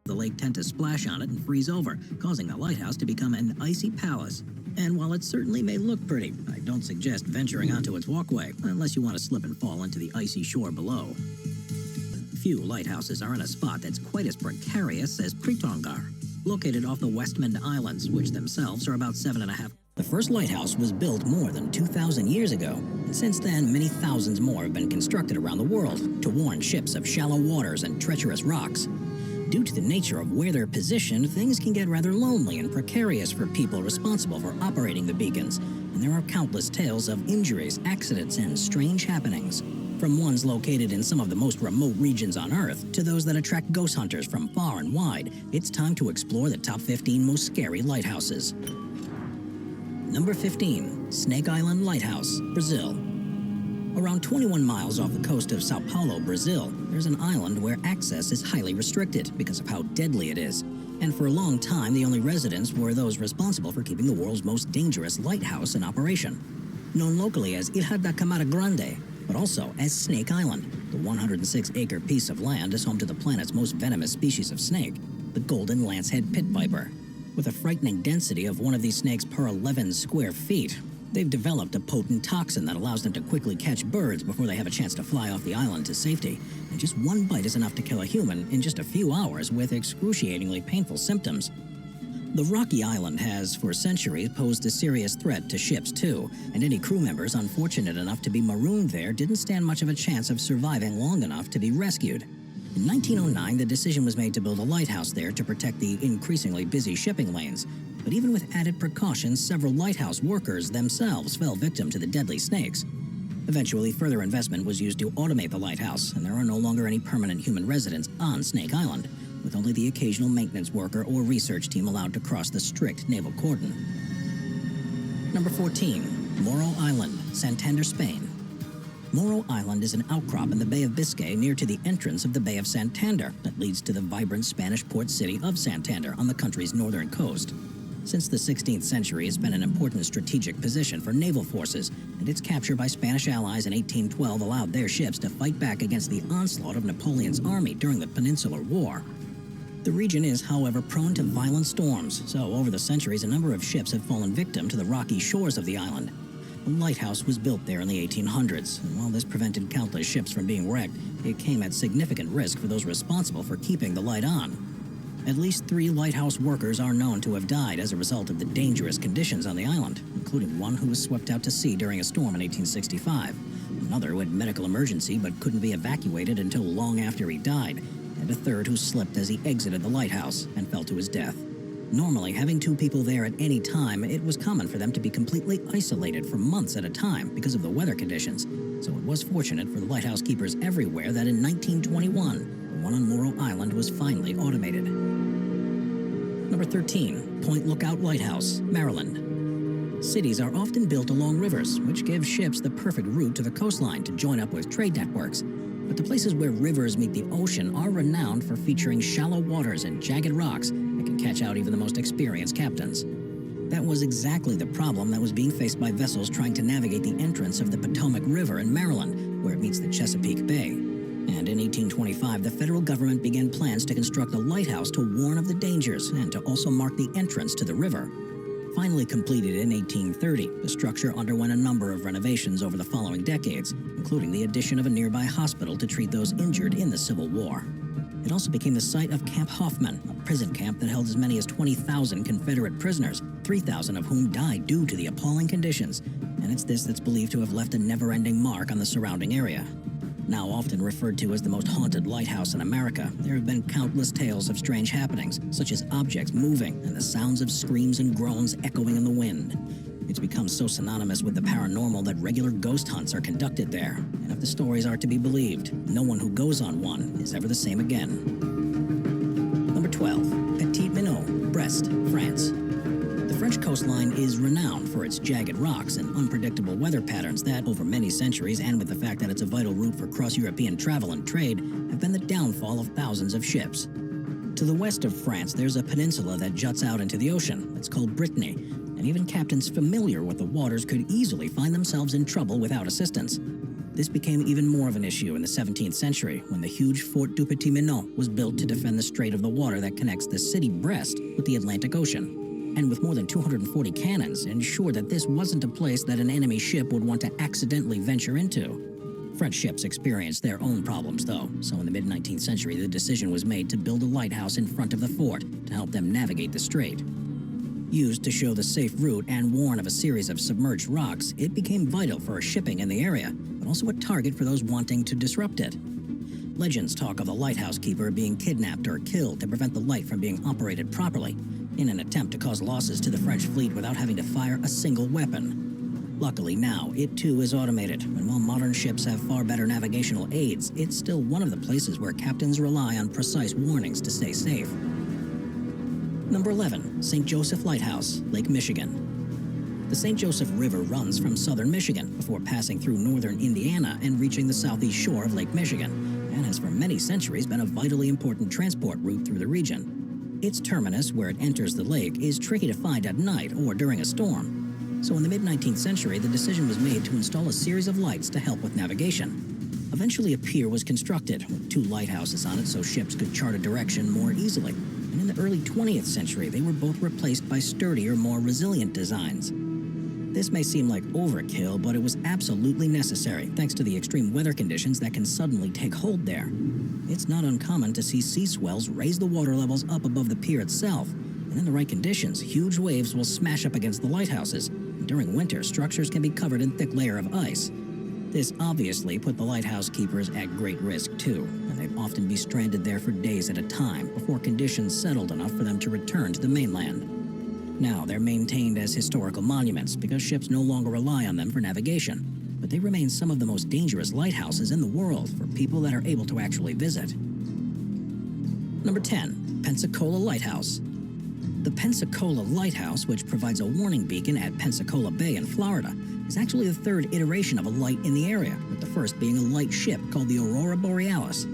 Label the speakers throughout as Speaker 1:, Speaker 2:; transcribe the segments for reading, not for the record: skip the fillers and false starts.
Speaker 1: the lake tend to splash on it and freeze over, causing the lighthouse to become an icy palace. And while it certainly may look pretty, I don't suggest venturing onto its walkway unless you want to slip and fall into the icy shore below. Few lighthouses are in a spot that's quite as precarious as Pritongar, located off the Westmund Islands, which themselves are about 7.5. The first lighthouse was built more than 2,000 years ago, and since then many thousands more have been constructed around the world to warn ships of shallow waters and treacherous rocks. Due to the nature of where they're positioned, things can get rather lonely and precarious for people responsible for operating the beacons, and there are countless tales of injuries, accidents, and strange happenings. From ones located in some of the most remote regions on Earth to those that attract ghost hunters from far and wide, it's time to explore the top 15 most scary lighthouses. Number 15. Snake Island Lighthouse, Brazil. Around 21 miles off the coast of Sao Paulo, Brazil, there's an island where access is highly restricted because of how deadly it is. And for a long time, the only residents were those responsible for keeping the world's most dangerous lighthouse in operation. Known locally as Ilha da Camara Grande, but also as Snake Island, the 106-acre piece of land is home to the planet's most venomous species of snake, the golden lancehead pit viper. With a frightening density of one of these snakes per 11 square feet, they've developed a potent toxin that allows them to quickly catch birds before they have a chance to fly off the island to safety. And just one bite is enough to kill a human in just a few hours with excruciatingly painful symptoms. The rocky island has, for centuries, posed a serious threat to ships too, and any crew members unfortunate enough to be marooned there didn't stand much of a chance of surviving long enough to be rescued. In 1909, the decision was made to build a lighthouse there to protect the increasingly busy shipping lanes. But even with added precautions, several lighthouse workers themselves fell victim to the deadly snakes. Eventually, further investment was used to automate the lighthouse, and there are no longer any permanent human residents on Snake Island, with only the occasional maintenance worker or research team allowed to cross the strict naval cordon. Number 14. Morro Island, Santander, Spain. Morro Island is an outcrop in the Bay of Biscay near to the entrance of the Bay of Santander that leads to the vibrant Spanish port city of Santander on the country's northern coast. Since the 16th century, it's been an important strategic position for naval forces, and its capture by Spanish allies in 1812 allowed their ships to fight back against the onslaught of Napoleon's army during the Peninsular War. The region is, however, prone to violent storms, so over the centuries a number of ships have fallen victim to the rocky shores of the island. A lighthouse was built there in the 1800s, and while this prevented countless ships from being wrecked, it came at significant risk for those responsible for keeping the light on. At least 3 lighthouse workers are known to have died as a result of the dangerous conditions on the island, including one who was swept out to sea during a storm in 1865, another who had medical emergency but couldn't be evacuated until long after he died, and a third who slipped as he exited the lighthouse and fell to his death. Normally, having 2 people there at any time, it was common for them to be completely isolated for months at a time because of the weather conditions, so it was fortunate for the lighthouse keepers everywhere that in 1921, the one on Morro Island was finally automated. Number 13. Point Lookout Lighthouse, Maryland. Cities are often built along rivers, which give ships the perfect route to the coastline to join up with trade networks. But the places where rivers meet the ocean are renowned for featuring shallow waters and jagged rocks that can catch out even the most experienced captains. That was exactly the problem that was being faced by vessels trying to navigate the entrance of the Potomac River in Maryland, where it meets the Chesapeake Bay. And in 1825, the federal government began plans to construct a lighthouse to warn of the dangers and to also mark the entrance to the river. Finally completed in 1830, the structure underwent a number of renovations over the following decades, including the addition of a nearby hospital to treat those injured in the Civil War. It also became the site of Camp Hoffman, a prison camp that held as many as 20,000 Confederate prisoners, 3,000 of whom died due to the appalling conditions, and it's this that's believed to have left a never-ending mark on the surrounding area. Now often referred to as the most haunted lighthouse in America, there have been countless tales of strange happenings, such as objects moving and the sounds of screams and groans echoing in the wind. It's become so synonymous with the paranormal that regular ghost hunts are conducted there, and if the stories are to be believed, no one who goes on one is ever the same again. Number 12. Petit Minot, Brest, France. The French coastline is renowned for its jagged rocks and unpredictable weather patterns that, over many centuries, and with the fact that it's a vital route for cross-European travel and trade, have been the downfall of thousands of ships. To the west of France, there's a peninsula that juts out into the ocean. It's called Brittany, and even captains familiar with the waters could easily find themselves in trouble without assistance. This became even more of an issue in the 17th century when the huge Fort du Petit Minot was built to defend the strait of the water that connects the city Brest with the Atlantic Ocean. And with more than 240 cannons, ensured that this wasn't a place that an enemy ship would want to accidentally venture into. French ships experienced their own problems, though, so in the mid-19th century the decision was made to build a lighthouse in front of the fort to help them navigate the strait. Used to show the safe route and warn of a series of submerged rocks, it became vital for shipping in the area, but also a target for those wanting to disrupt it. Legends talk of the lighthouse keeper being kidnapped or killed to prevent the light from being operated properly, in an attempt to cause losses to the French fleet without having to fire a single weapon. Luckily now, it too is automated, and while modern ships have far better navigational aids, it's still one of the places where captains rely on precise warnings to stay safe. Number 11. St. Joseph Lighthouse, Lake Michigan. The St. Joseph River runs from southern Michigan before passing through northern Indiana and reaching the southeast shore of Lake Michigan, and has for many centuries been a vitally important transport route through the region. Its terminus, where it enters the lake, is tricky to find at night or during a storm. So in the mid-19th century, the decision was made to install a series of lights to help with navigation. Eventually a pier was constructed, with 2 lighthouses on it so ships could chart a direction more easily. And in the early 20th century, they were both replaced by sturdier, more resilient designs. This may seem like overkill, but it was absolutely necessary thanks to the extreme weather conditions that can suddenly take hold there. It's not uncommon to see sea swells raise the water levels up above the pier itself, and in the right conditions, huge waves will smash up against the lighthouses. And during winter, structures can be covered in thick layer of ice. This obviously put the lighthouse keepers at great risk too, and they'd often be stranded there for days at a time before conditions settled enough for them to return to the mainland. Now they're maintained as historical monuments because ships no longer rely on them for navigation, but they remain some of the most dangerous lighthouses in the world for people that are able to actually visit. Number 10. Pensacola Lighthouse. The Pensacola Lighthouse, which provides a warning beacon at Pensacola Bay in Florida, is actually the 3rd iteration of a light in the area, with the first being a light ship called the Aurora Borealis.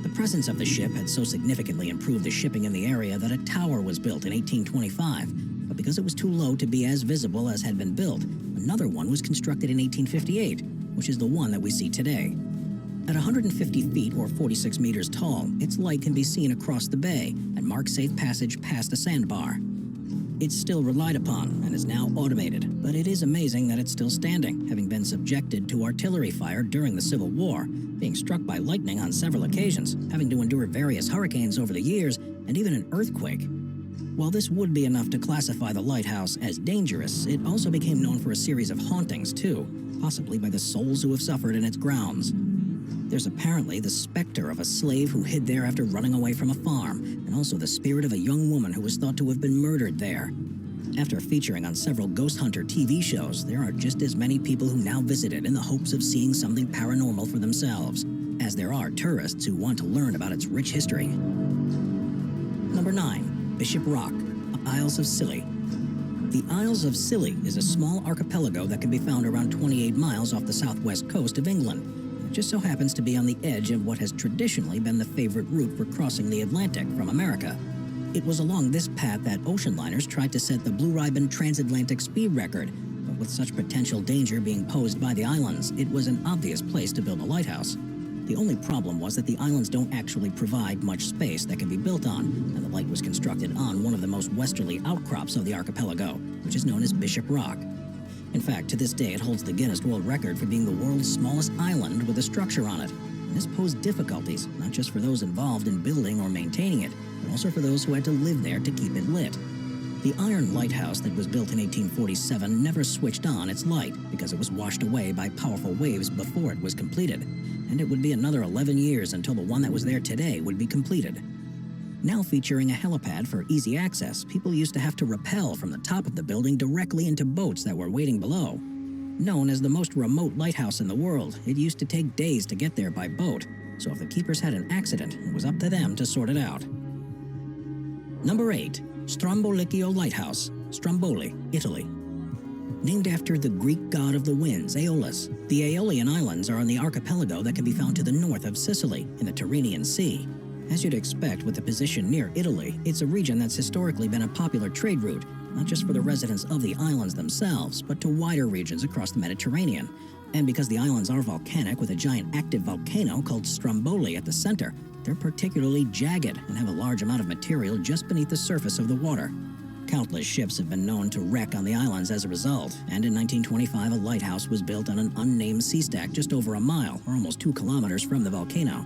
Speaker 1: The presence of the ship had so significantly improved the shipping in the area that a tower was built in 1825, but because it was too low to be as visible as had been built, another one was constructed in 1858, which is the one that we see today. At 150 feet or 46 meters tall, its light can be seen across the bay and marks safe passage past a sandbar. It's still relied upon and is now automated, but it is amazing that it's still standing, having been subjected to artillery fire during the Civil War, being struck by lightning on several occasions, having to endure various hurricanes over the years, and even an earthquake. While this would be enough to classify the lighthouse as dangerous, it also became known for a series of hauntings too, possibly by the souls who have suffered in its grounds. There's apparently the specter of a slave who hid there after running away from a farm, and also the spirit of a young woman who was thought to have been murdered there. After featuring on several ghost hunter TV shows, there are just as many people who now visit it in the hopes of seeing something paranormal for themselves, as there are tourists who want to learn about its rich history. Number 9. Bishop Rock, Isles of Scilly. The Isles of Scilly is a small archipelago that can be found around 28 miles off the southwest coast of England. It just so happens to be on the edge of what has traditionally been the favorite route for crossing the Atlantic from America. It was along this path that ocean liners tried to set the Blue Ribbon transatlantic speed record, but with such potential danger being posed by the islands, it was an obvious place to build a lighthouse. The only problem was that the islands don't actually provide much space that can be built on, and the light was constructed on one of the most westerly outcrops of the archipelago, which is known as Bishop Rock. In fact, to this day, it holds the Guinness World Record for being the world's smallest island with a structure on it. And this posed difficulties, not just for those involved in building or maintaining it, but also for those who had to live there to keep it lit. The iron lighthouse that was built in 1847 never switched on its light because it was washed away by powerful waves before it was completed, and it would be another 11 years until the one that was there today would be completed. Now featuring a helipad for easy access, people used to have to rappel from the top of the building directly into boats that were waiting below. Known as the most remote lighthouse in the world, it used to take days to get there by boat, so if the keepers had an accident, it was up to them to sort it out. Number 8. Strombolicchio Lighthouse, Stromboli, Italy. Named after the Greek god of the winds, Aeolus, the Aeolian Islands are on the archipelago that can be found to the north of Sicily, in the Tyrrhenian Sea. As you'd expect with the position near Italy, it's a region that's historically been a popular trade route, not just for the residents of the islands themselves, but to wider regions across the Mediterranean. And because the islands are volcanic with a giant active volcano called Stromboli at the center, they're particularly jagged and have a large amount of material just beneath the surface of the water. Countless ships have been known to wreck on the islands as a result, and in 1925 a lighthouse was built on an unnamed sea stack just over a mile, or almost 2 kilometers from the volcano.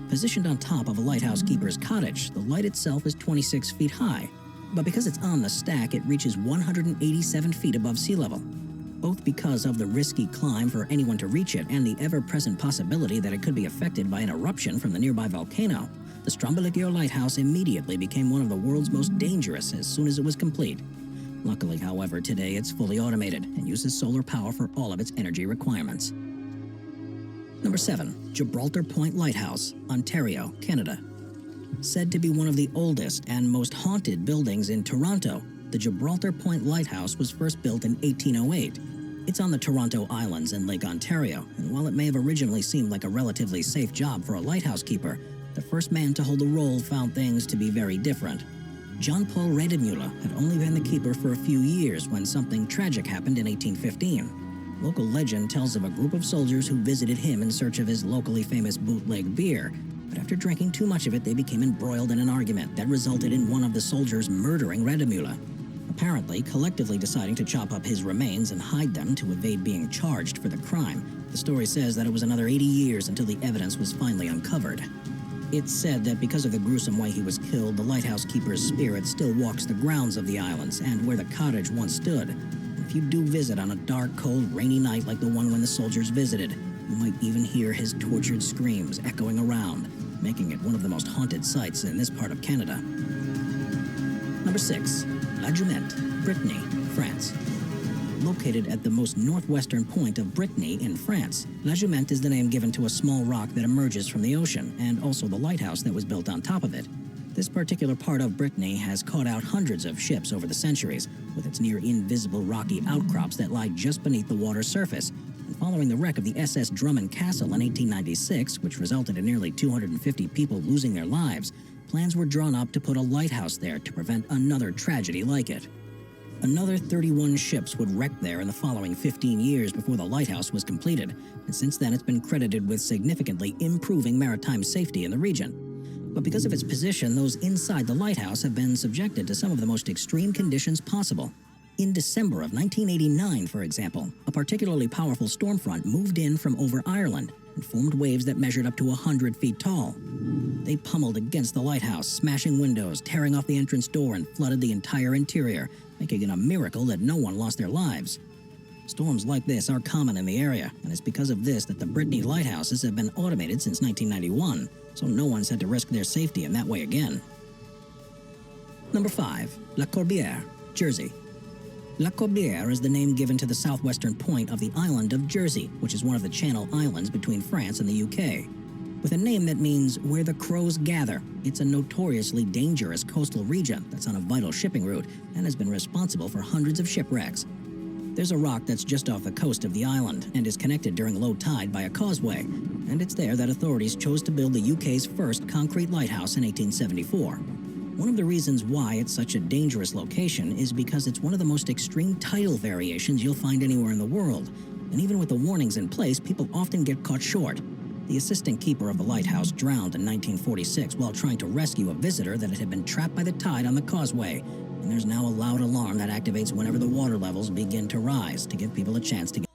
Speaker 1: Positioned on top of a lighthouse keeper's cottage, the light itself is 26 feet high, but because it's on the stack, it reaches 187 feet above sea level. Both because of the risky climb for anyone to reach it and the ever-present possibility that it could be affected by an eruption from the nearby volcano, the Strombolicchio Lighthouse immediately became one of the world's most dangerous as soon as it was complete. Luckily, however, today it's fully automated and uses solar power for all of its energy requirements. Number 7. Gibraltar Point Lighthouse, Ontario, Canada. Said to be one of the oldest and most haunted buildings in Toronto, the Gibraltar Point Lighthouse was first built in 1808. It's on the Toronto Islands in Lake Ontario, and while it may have originally seemed like a relatively safe job for a lighthouse keeper, the first man to hold the role found things to be very different. Jean-Paul Redemüller had only been the keeper for a few years when something tragic happened in 1815. Local legend tells of a group of soldiers who visited him in search of his locally famous bootleg beer, but after drinking too much of it, they became embroiled in an argument that resulted in one of the soldiers murdering Redemüller, apparently collectively deciding to chop up his remains and hide them to evade being charged for the crime. The story says that it was another 80 years until the evidence was finally uncovered. It's said that because of the gruesome way he was killed, the lighthouse keeper's spirit still walks the grounds of the islands and where the cottage once stood. If you do visit on a dark, cold, rainy night like the one when the soldiers visited, you might even hear his tortured screams echoing around, making it one of the most haunted sites in this part of Canada. Number 6. La Jumette, Brittany, France. Located at the most northwestern point of Brittany in France, La Jumette is the name given to a small rock that emerges from the ocean, and also the lighthouse that was built on top of it. This particular part of Brittany has caught out hundreds of ships over the centuries, with its near-invisible rocky outcrops that lie just beneath the water's surface. And following the wreck of the SS Drummond Castle in 1896, which resulted in nearly 250 people losing their lives, plans were drawn up to put a lighthouse there to prevent another tragedy like it. Another 31 ships would wreck there in the following 15 years before the lighthouse was completed, and since then it's been credited with significantly improving maritime safety in the region. But because of its position, those inside the lighthouse have been subjected to some of the most extreme conditions possible. In December of 1989, for example, a particularly powerful storm front moved in from over Ireland and formed waves that measured up to 100 feet tall. They pummeled against the lighthouse, smashing windows, tearing off the entrance door, and flooded the entire interior, making it a miracle that no one lost their lives. Storms like this are common in the area, and it's because of this that the Brittany lighthouses have been automated since 1991, so no one's had to risk their safety in that way again. Number 5. La Corbière, Jersey. La Corbière is the name given to the southwestern point of the island of Jersey, which is one of the Channel Islands between France and the UK. With a name that means where the crows gather, it's a notoriously dangerous coastal region that's on a vital shipping route and has been responsible for hundreds of shipwrecks. There's a rock that's just off the coast of the island and is connected during low tide by a causeway, and it's there that authorities chose to build the UK's first concrete lighthouse in 1874. One of the reasons why it's such a dangerous location is because it's one of the most extreme tidal variations you'll find anywhere in the world, and even with the warnings in place, people often get caught short. The assistant keeper of the lighthouse drowned in 1946 while trying to rescue a visitor that had been trapped by the tide on the causeway, and there's now a loud alarm that activates whenever the water levels begin to rise to give people a chance to get